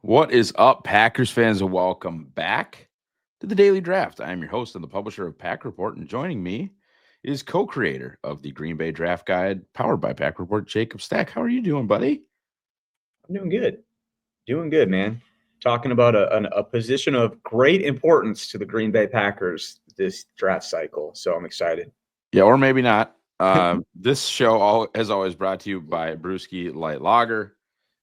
What is up, Packers fans, and welcome back to the Daily Draft. I am your host and the publisher of Pack Report, and joining me is co-creator of the Green Bay Draft Guide, powered by Pack Report, Jacob Stack. How are you doing, buddy? I'm doing good, man. Talking about a position of great importance to the Green Bay Packers this draft cycle, so I'm excited. Yeah, or maybe not. This show has always brought to you by Brewski Light Lager,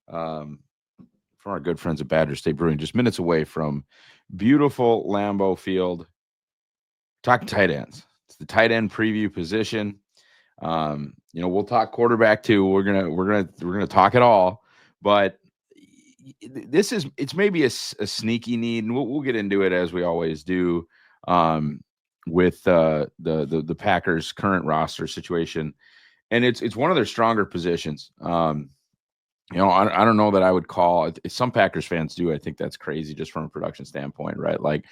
from our good friends at Badger State Brewing, just minutes away from beautiful Lambeau Field. Talking tight ends. It's the tight end preview position. We'll talk quarterback too. We're gonna talk it all, but it's maybe a sneaky need, and we'll get into it as we always do, with the Packers' current roster situation, and it's one of their stronger positions. I don't know that I would call it. Some Packers fans do. I think that's crazy just from a production standpoint, right? Like,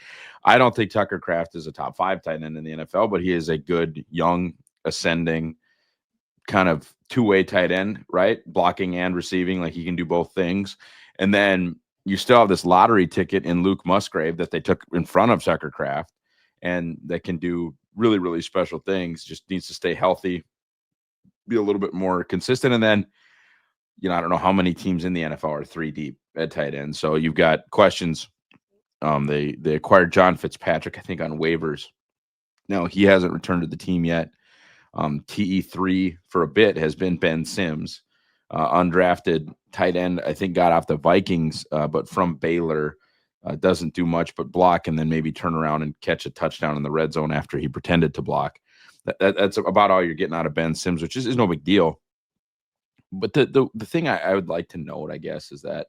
I don't think Tucker Kraft is a top 5 tight end in the NFL, but he is a good, young, ascending kind of two-way tight end, right? Blocking and receiving. Like, he can do both things. And then you still have this lottery ticket in Luke Musgrave that they took in front of Tucker Kraft, and that can do really, really special things. Just needs to stay healthy, be a little bit more consistent. And then, I don't know how many teams in the NFL are 3 deep at tight end. So you've got questions. They acquired John Fitzpatrick, I think, on waivers. No, he hasn't returned to the team yet. TE3 for a bit has been Ben Sims, undrafted tight end. I think got off the Vikings, but from Baylor. Doesn't do much but block, and then maybe turn around and catch a touchdown in the red zone after he pretended to block. That's about all you're getting out of Ben Sims, which is no big deal. But the thing I would like to note, I guess, is that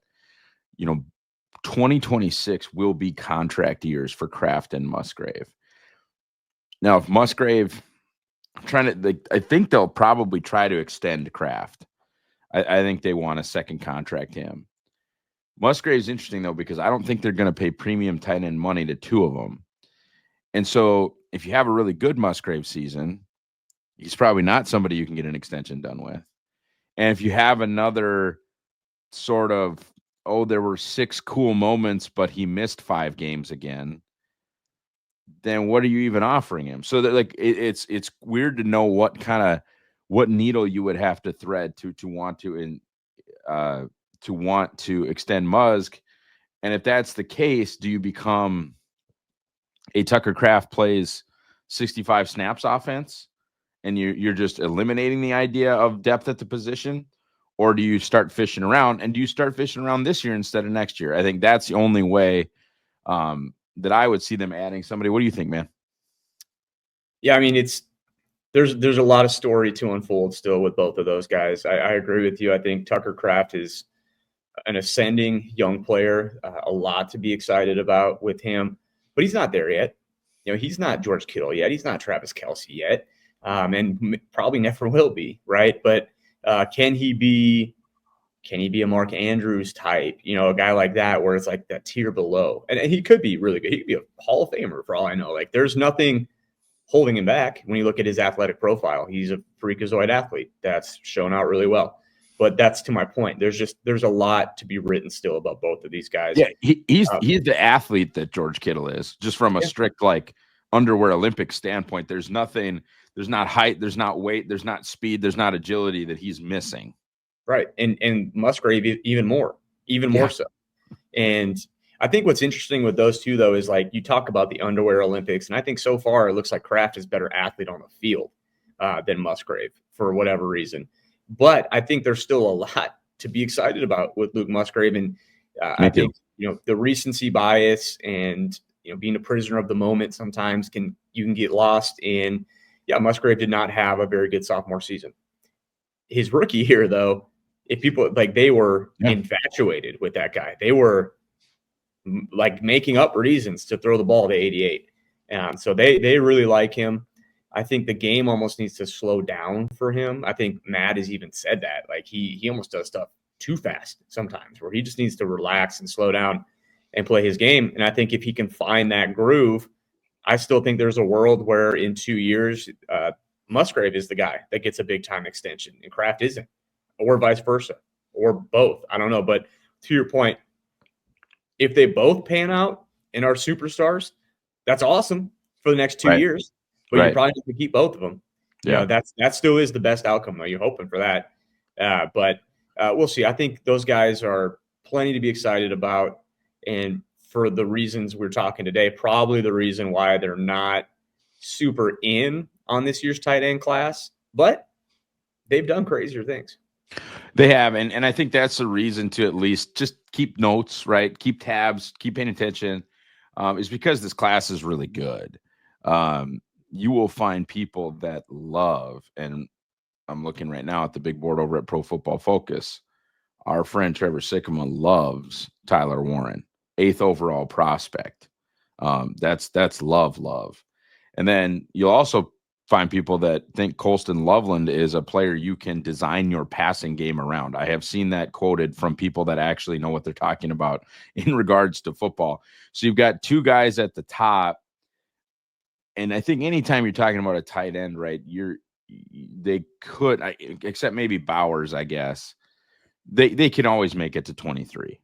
2026 will be contract years for Kraft and Musgrave. Now, if Musgrave, I think they'll probably try to extend Kraft. I think they want a second contract him. Musgrave's interesting though, because I don't think they're going to pay premium tight end money to 2 of them. And so if you have a really good Musgrave season, he's probably not somebody you can get an extension done with. And if you have another sort of, there were 6 cool moments, but he missed 5 games again, then what are you even offering him? So that, like, it's weird to know what needle you would have to thread to want to extend Musk. And if that's the case, do you become a Tucker Kraft plays 65 snaps offense, and you're just eliminating the idea of depth at the position? Or do you start fishing around? And do you start fishing around this year instead of next year? I think that's the only way that I would see them adding somebody. What do you think, man? Yeah, I mean, there's a lot of story to unfold still with both of those guys. I agree with you. I think Tucker Kraft is an ascending young player, a lot to be excited about with him, but he's not there yet. He's not George Kittle yet. He's not Travis Kelce yet, and probably never will be, right? But can he be a Mark Andrews type, a guy like that, where it's like that tier below? And he could be really good. He could be a Hall of Famer for all I know. Like, there's nothing holding him back when you look at his athletic profile. He's a freakazoid athlete that's shown out really well. But that's to my point. There's a lot to be written still about both of these guys. Yeah, he's the athlete that George Kittle is, just from a strict, like, underwear Olympic standpoint. There's nothing. There's not height. There's not weight. There's not speed. There's not agility that he's missing. Right. And Musgrave even more so. And I think what's interesting with those two, though, is, like, you talk about the underwear Olympics, and I think so far it looks like Kraft is better athlete on the field than Musgrave for whatever reason. But I think there's still a lot to be excited about with Luke Musgrave. And I think, the recency bias and, being a prisoner of the moment sometimes you can get lost in, Musgrave did not have a very good sophomore season. His rookie year, though, if people, like, they were infatuated with that guy. They were, like, making up reasons to throw the ball to 88. So they really like him. I think the game almost needs to slow down for him. I think Matt has even said that. Like, he almost does stuff too fast sometimes, where he just needs to relax and slow down and play his game. And I think if he can find that groove, I still think there's a world where in 2 years, Musgrave is the guy that gets a big-time extension and Kraft isn't, or vice versa, or both. I don't know. But to your point, if they both pan out and are superstars, that's awesome for the next 2 Right. years. But you're Right. probably going to keep both of them. Yeah. That still is the best outcome, though. You're hoping for that. But we'll see. I think those guys are plenty to be excited about. And for the reasons we're talking today, probably the reason why they're not super in on this year's tight end class. But they've done crazier things. They have, and I think that's the reason to at least just keep notes, right? Keep tabs, keep paying attention, is because this class is really good. You will find people that love, and I'm looking right now at the big board over at Pro Football Focus. Our friend Trevor Sycamore loves Tyler Warren, 8th overall prospect. That's love. And then you'll also find people that think Colston Loveland is a player you can design your passing game around. I have seen that quoted from people that actually know what they're talking about in regards to football. So you've got two guys at the top. And I think anytime you're talking about a tight end, right, they could, except maybe Bowers, I guess, they can always make it to 23.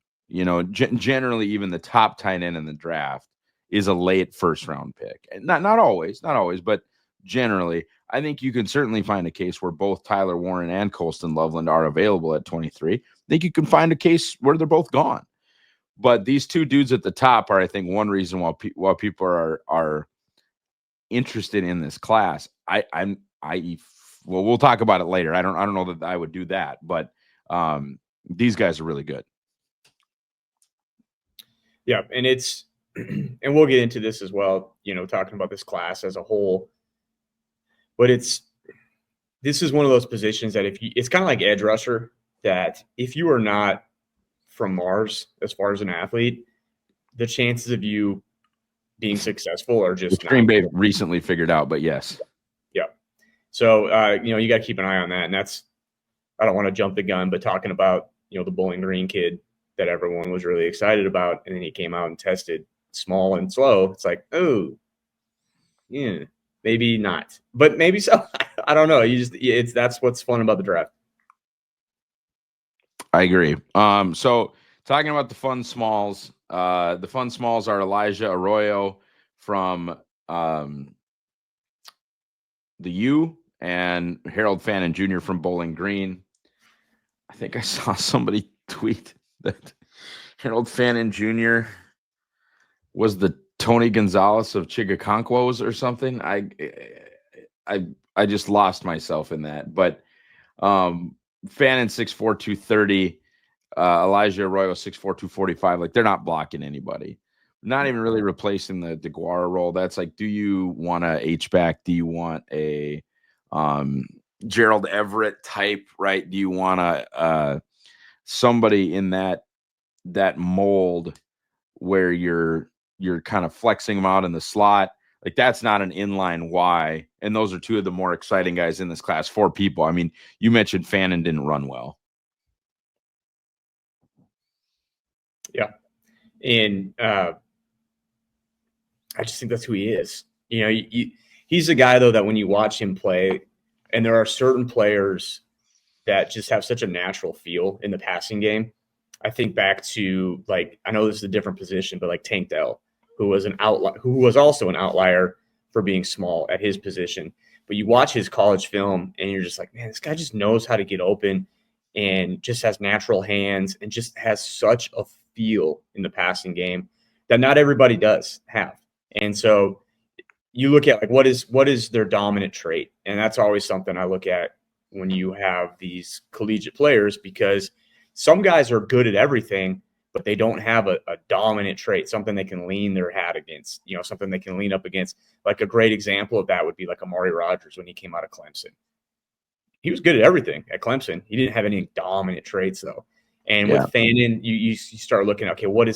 Generally, even the top tight end in the draft is a late first round pick. And not always, but generally, I think you can certainly find a case where both Tyler Warren and Colston Loveland are available at 23. I think you can find a case where they're both gone. But these two dudes at the top are, I think, one reason why people are interested in this class. Well, we'll talk about it later. I don't know that I would do that, but these guys are really good. Yeah, and and we'll get into this as well, talking about this class as a whole. But this is one of those positions that it's kind of like edge rusher, that if you are not from Mars as far as an athlete, the chances of you being successful are just Green Bay recently figured out, but yes. Yeah. So, you got to keep an eye on that. And I don't want to jump the gun, but talking about, the Bowling Green kid that everyone was really excited about, and then he came out and tested small and slow. It's like, oh, yeah, maybe not, but maybe so. I don't know. That's what's fun about the draft. I agree. So talking about the fun smalls are Elijah Arroyo from the U and Harold Fannin Jr. from Bowling Green. I think I saw somebody tweet that Harold Fannin Jr. was the Tony Gonzalez of Chigaconquos or something. I just lost myself in that. But Fannin 6'4", 230, Elijah Arroyo 6'4", 245. Like, they're not blocking anybody. Not even really replacing the DeGuara role. That's like, do you want a H-back? Do you want a Gerald Everett type, right? Do you want a somebody in that mold where you're kind of flexing them out in the slot? Like, that's not an inline Y. And those are two of the more exciting guys in this class. 4 people. I mean, you mentioned Fannin didn't run well. Yeah. And I just think that's who he is. He's a guy, though, that when you watch him play, and there are certain players that just have such a natural feel in the passing game. I think back to, like, I know this is a different position, but like Tank Dell, who was also an outlier for being small at his position. But you watch his college film and you're just like, man, this guy just knows how to get open and just has natural hands and just has such a feel in the passing game that not everybody does have. And so you look at, like, what is their dominant trait? And that's always something I look at when you have these collegiate players, because some guys are good at everything, but they don't have a dominant trait, something they can lean their hat against, something they can lean up against. Like, a great example of that would be like Amari Rodgers when he came out of Clemson. He was good at everything at Clemson. He didn't have any dominant traits, though. And with Fannin, you start looking, okay, what are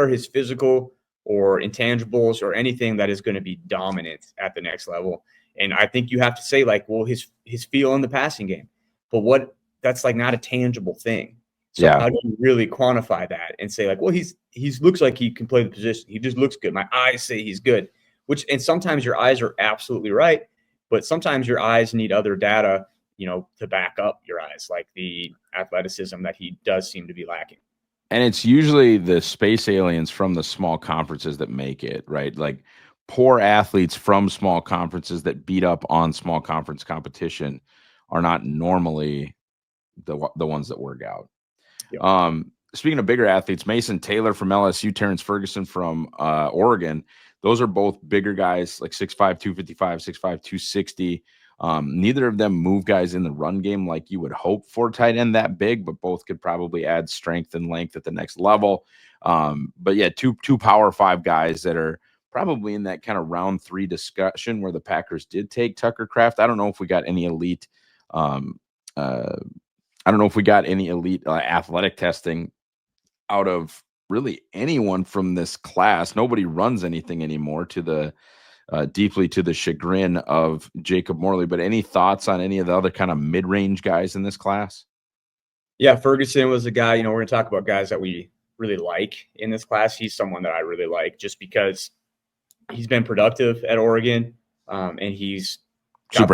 his physical or intangibles or anything that is going to be dominant at the next level? And I think you have to say, like, well, his feel in the passing game, but that's like not a tangible thing. So how do you really quantify that and say, like, well, he's looks like he can play the position. He just looks good. My eyes say he's good, and sometimes your eyes are absolutely right, but sometimes your eyes need other data, to back up your eyes, like the athleticism that he does seem to be lacking. And it's usually the space aliens from the small conferences that make it, right? Like poor athletes from small conferences that beat up on small conference competition are not normally the ones that work out. Yep. Speaking of bigger athletes, Mason Taylor from LSU, Terrence Ferguson from Oregon, those are both bigger guys, like 6'5", 255, 6'5", 260. Neither of them move guys in the run game like you would hope for tight end that big, but both could probably add strength and length at the next level. But yeah, two Power 5 guys that are probably in that kind of round 3 discussion where the Packers did take Tucker Kraft. I don't know if we got any elite athletic testing out of really anyone from this class. Nobody runs anything anymore, to the deeply to the chagrin of Jacob Morley. But any thoughts on any of the other kind of mid-range guys in this class? Yeah, Ferguson was a guy, we're going to talk about guys that we really like in this class. He's someone that I really like just because he's been productive at Oregon, and he's got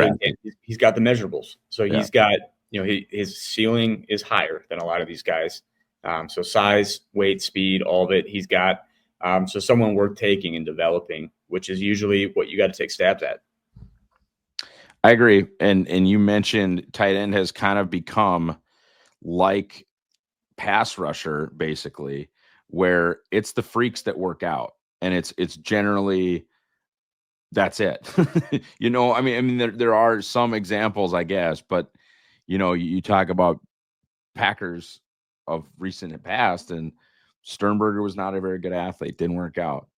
he's got the measurables. So he's got, his ceiling is higher than a lot of these guys. So size, weight, speed, all of it, he's got. So someone worth taking and developing, which is usually what you got to take stabs at. I agree. And you mentioned tight end has kind of become like pass rusher, basically, where it's the freaks that work out, and it's generally that's it. I mean, there are some examples, I guess, but you talk about Packers of recent past, and Sternberger was not a very good athlete, didn't work out.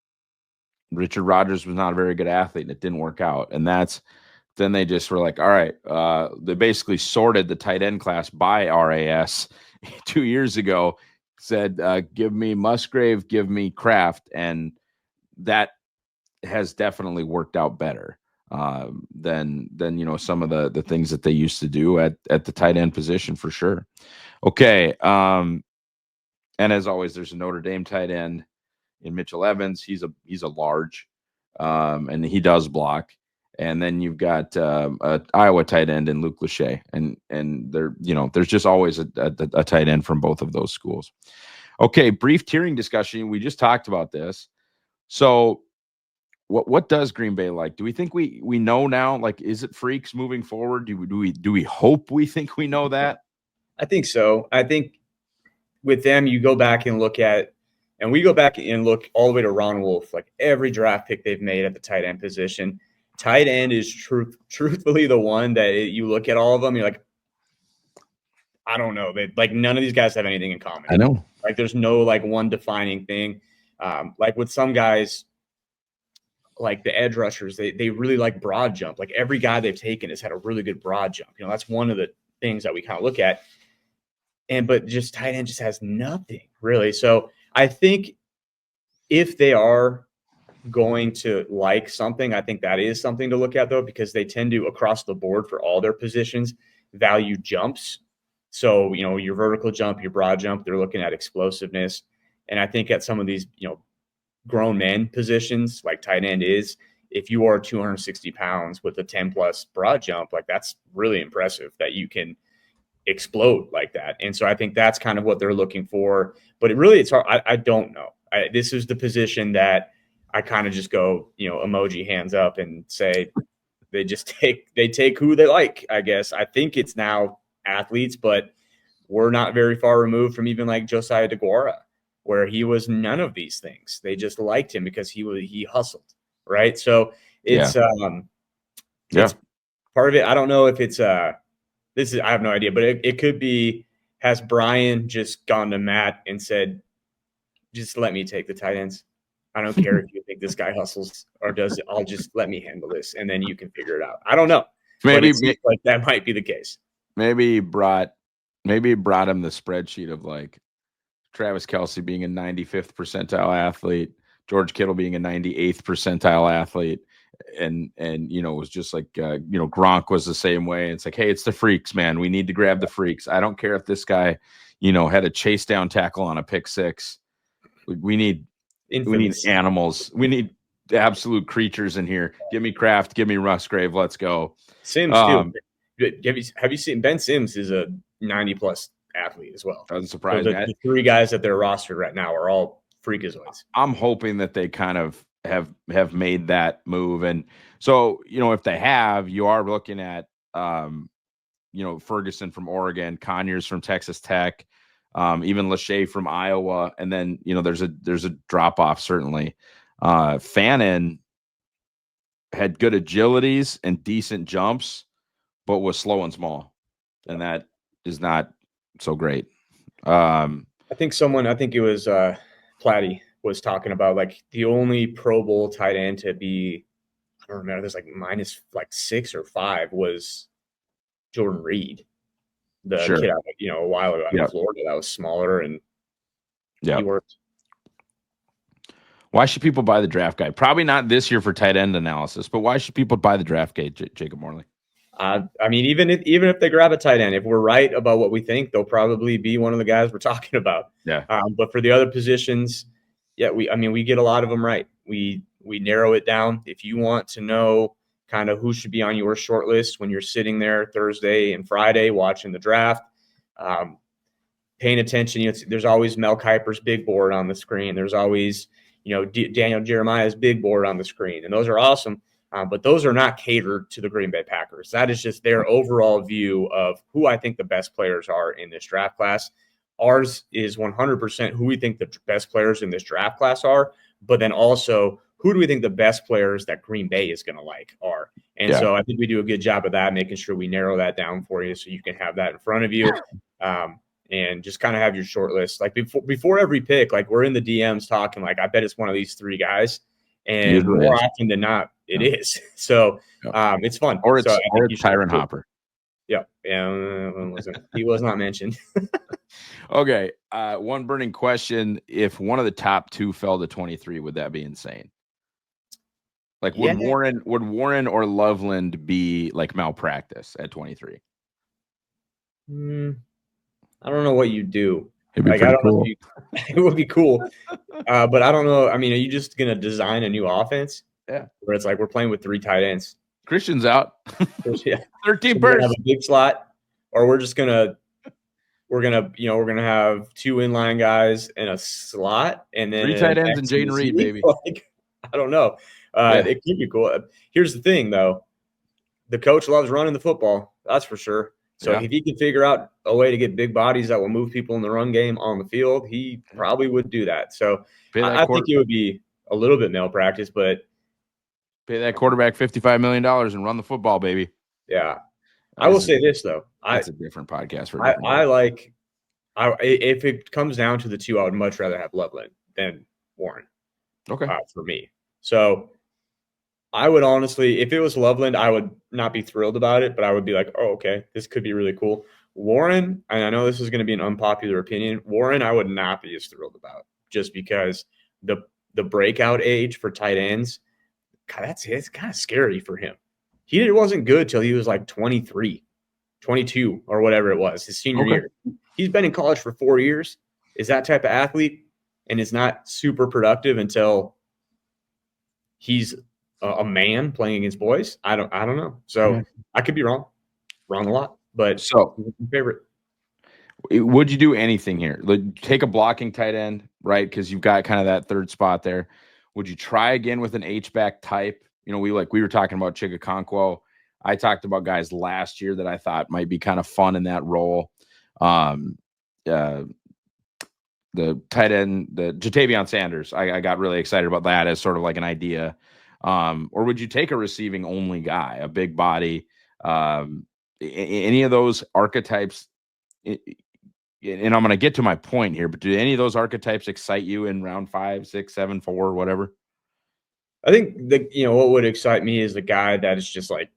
Richard Rodgers was not a very good athlete, and it didn't work out. And then they just were like, all right, they basically sorted the tight end class by RAS 2 years ago, said, give me Musgrave, give me Kraft. And that has definitely worked out better than some of the things that they used to do at the tight end position, for sure. Okay. And as always, there's a Notre Dame tight end in Mitchell Evans. He's a large, and he does block. And then you've got a Iowa tight end in Luke Lachey, and there's just always a tight end from both of those schools. Okay, brief tiering discussion. We just talked about this. So, what does Green Bay like? Do we think we know now? Like, is it freaks moving forward? Do we hope we think we know that? I think so. I think with them, you go back and look at, and we go back and look all the way to Ron Wolf, like every draft pick they've made at the tight end position. Tight end is truthfully the one that you look at all of them, you're like, I don't know. Like none of these guys have anything in common. I know. Like there's no like one defining thing. Like with some guys, like the edge rushers, they really like broad jump. Like every guy they've taken has had a really good broad jump. That's one of the things that we kind of look at. But just tight end just has nothing really. So I think if they are going to like something, I think that is something to look at though, because they tend to across the board for all their positions value jumps. So, your vertical jump, your broad jump, they're looking at explosiveness. And I think at some of these, grown men positions like tight end is, if you are 260 pounds with a 10 plus broad jump, like that's really impressive that you can explode like that. And so I think that's kind of what they're looking for, but it's hard. I don't know. This is the position that I kind of just go, emoji hands up and say, they take who they like, I guess. I think it's now athletes, but we're not very far removed from even like Josiah DeGuara, where he was none of these things. They just liked him because he hustled. Right. So it's part of it. I don't know if it's I have no idea, but it could be, has Brian just gone to Matt and said, just let me take the tight ends. I don't care if you think this guy hustles or does it. I'll just let me handle this, and then you can figure it out. I don't know. Maybe like that might be the case. Maybe he brought him the spreadsheet of like Travis Kelce being a 95th percentile athlete, George Kittle being a 98th percentile athlete. And it was just like, Gronk was the same way. It's like, hey, it's the freaks, man. We need to grab the freaks. I don't care if this guy, had a chase down tackle on a pick six. We need animals. We need absolute creatures in here. Give me Kraft. Give me Musgrave. Let's go. Sims too. Have you seen Ben Sims is a 90 plus athlete as well. Doesn't surprise So me. the three guys that they're rostered right now are all freakazoids. I'm hoping that they kind of have made that move. And so, if they have, you are looking at, Ferguson from Oregon, Conyers from Texas Tech, even Lachey from Iowa. And then, there's a drop off, certainly. Fannin had good agilities and decent jumps, but was slow and small. And that is not so great. I think it was Platty was talking about like the only Pro Bowl tight end to be, I don't remember, there's like minus like 6 or 5 was Jordan Reed, the Sure. kid out, a while ago out of Florida that was smaller and he worked. Why should people buy the Draft Guide? Probably not this year for tight end analysis, but why should people buy the Draft Guide, Jacob Morley? I mean, even if they grab a tight end, if we're right about what we think, they'll probably be one of the guys we're talking about. Yeah. But for the other positions, we get a lot of them right. We narrow it down. If you want to know kind of who should be on your short list when you're sitting there Thursday and Friday watching the draft, paying attention, there's always Mel Kiper's big board on the screen. There's always, Daniel Jeremiah's big board on the screen, and those are awesome. But those are not catered to the Green Bay Packers. That is just their overall view of who I think the best players are in this draft class. Ours is 100% who we think the best players in this draft class are, but then also who do we think the best players that Green Bay is going to like are. And so I think we do a good job of that, making sure we narrow that down for you so you can have that in front of you. And just kind of have your short list. Like before every pick, like we're in the DMs talking like, I bet it's one of these three guys. And more often than not, it is. So it's fun. Or it's Tyron Hopper. Yeah. He was not mentioned. Okay. One burning question. If one of the top two fell to 23, would that be insane? Like would Warren or Loveland be like malpractice at 23? I don't know what you do. Like, I don't know. It would be cool. But I don't know. I mean, are you just going to design a new offense? Yeah. Where it's like we're playing with 3 tight ends. Christian's out. 13 bursts. Have a big slot, or we're gonna have 2 inline guys in a slot, and then 3 tight ends and Jaden Reed, baby. Like, I don't know. It could be cool. Here's the thing, though. The coach loves running the football. That's for sure. So if he can figure out a way to get big bodies that will move people in the run game on the field, he probably would do that. So I think it would be a little bit malpractice, but pay that quarterback $55 million and run the football, baby. Yeah. I will say this, though. That's a different podcast. If it comes down to the 2, I would much rather have Loveland than Warren. Okay. For me. So I would honestly, if it was Loveland, I would not be thrilled about it, but I would be like, oh, okay, this could be really cool. Warren, and I know this is going to be an unpopular opinion, Warren, I would not be as thrilled about just because the breakout age for tight ends, God, it's kind of scary for him. He wasn't good till he was like 23, 22 or whatever it was, his senior year. He's been in college for 4 years, is that type of athlete, and is not super productive until he's a man playing against boys. I don't know. So I could be wrong a lot, but favorite. Would you do anything here? Like take a blocking tight end, right? Because you've got kind of that third spot there. Would you try again with an H-back type? We were talking about Chigakonkwo. I talked about guys last year that I thought might be kind of fun in that role. The tight end, the Jatavion Sanders, I got really excited about that as sort of like an idea. Or would you take a receiving only guy, a big body, any of those archetypes? And I'm going to get to my point here, but do any of those archetypes excite you in round 5, 6, 7, 4, whatever? I think what would excite me is the guy that is just like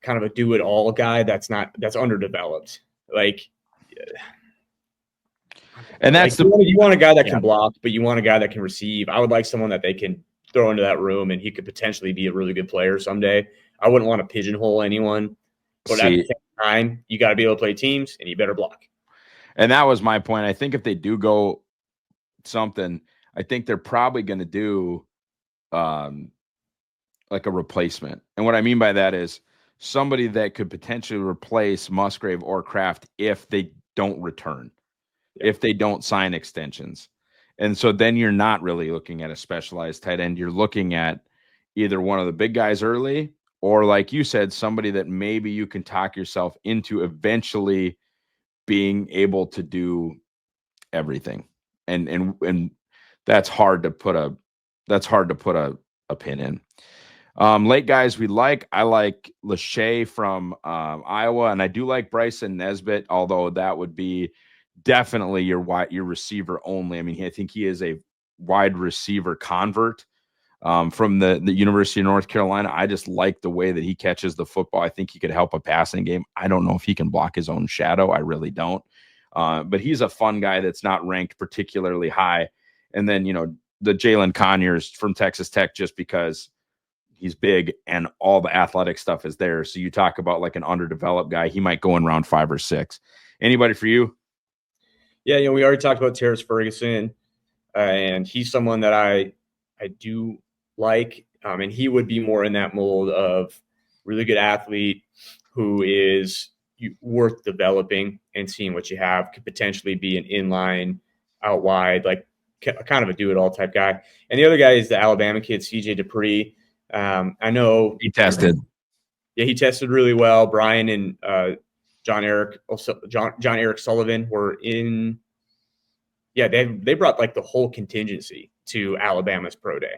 kind of a do-it-all guy that's underdeveloped. Like, and that's you want a guy that can block, but you want a guy that can receive. I would like someone that they can throw into that room, and he could potentially be a really good player someday. I wouldn't want to pigeonhole anyone, but at the same time, you got to be able to play teams, and you better block. And that was my point. I think if they do go something, I think they're probably going to do like a replacement. And what I mean by that is somebody that could potentially replace Musgrave or Kraft if they don't return, if they don't sign extensions. And so then you're not really looking at a specialized tight end. You're looking at either one of the big guys early, or like you said, somebody that maybe you can talk yourself into eventually being able to do everything. And that's hard to put a pin in. Late guys we like. I like Lachey from Iowa, and I do like Bryson Nesbitt, although that would be definitely your receiver only. I mean, I think he is a wide receiver convert from the University of North Carolina. I just like the way that he catches the football. I think he could help a passing game. I don't know if he can block his own shadow. I really don't. But he's a fun guy that's not ranked particularly high. And then, the Jalen Conyers from Texas Tech, just because he's big and all the athletic stuff is there. So you talk about like an underdeveloped guy, he might go in round 5 or 6. Anybody for you? Yeah, we already talked about Terrace Ferguson, and he's someone that I do like, and he would be more in that mold of really good athlete who is worth developing and seeing what you have. Could potentially be an inline, out wide, like kind of a do-it-all type guy. And the other guy is the Alabama kid, CJ Dupree. I know he tested. Yeah, he tested really well. Brian and John Eric Sullivan were in. Yeah, they brought like the whole contingency to Alabama's pro day.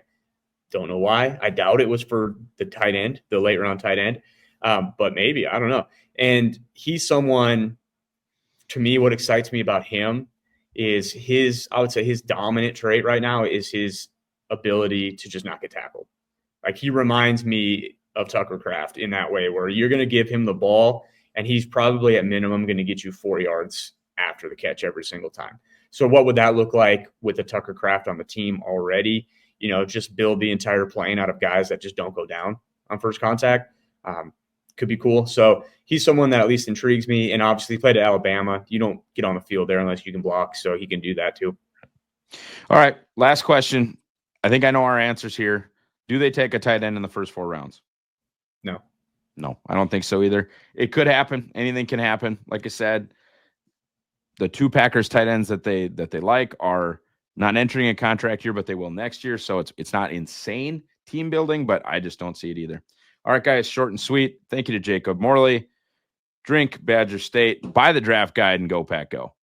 Don't know why. I doubt it was for the tight end, the late round tight end, but maybe, I don't know. And he's someone, to me, what excites me about him is I would say his dominant trait right now is his ability to just not get tackled. Like, he reminds me of Tucker Kraft in that way, where you're going to give him the ball and he's probably at minimum going to get you 4 yards after the catch every single time. So what would that look like with a Tucker Kraft on the team already? Just build the entire plane out of guys that just don't go down on first contact. Could be cool. So he's someone that at least intrigues me. And obviously, he played at Alabama. You don't get on the field there unless you can block. So he can do that too. All right. Last question. I think I know our answers here. Do they take a tight end in the first 4 rounds? No, I don't think so either. It could happen. Anything can happen. Like I said, the 2 Packers tight ends that they like are not entering a contract year, but they will next year. So it's not insane team building, but I just don't see it either. All right, guys, short and sweet. Thank you to Jacob Morley. Drink Badger State, buy the draft guide, and go Pack Go.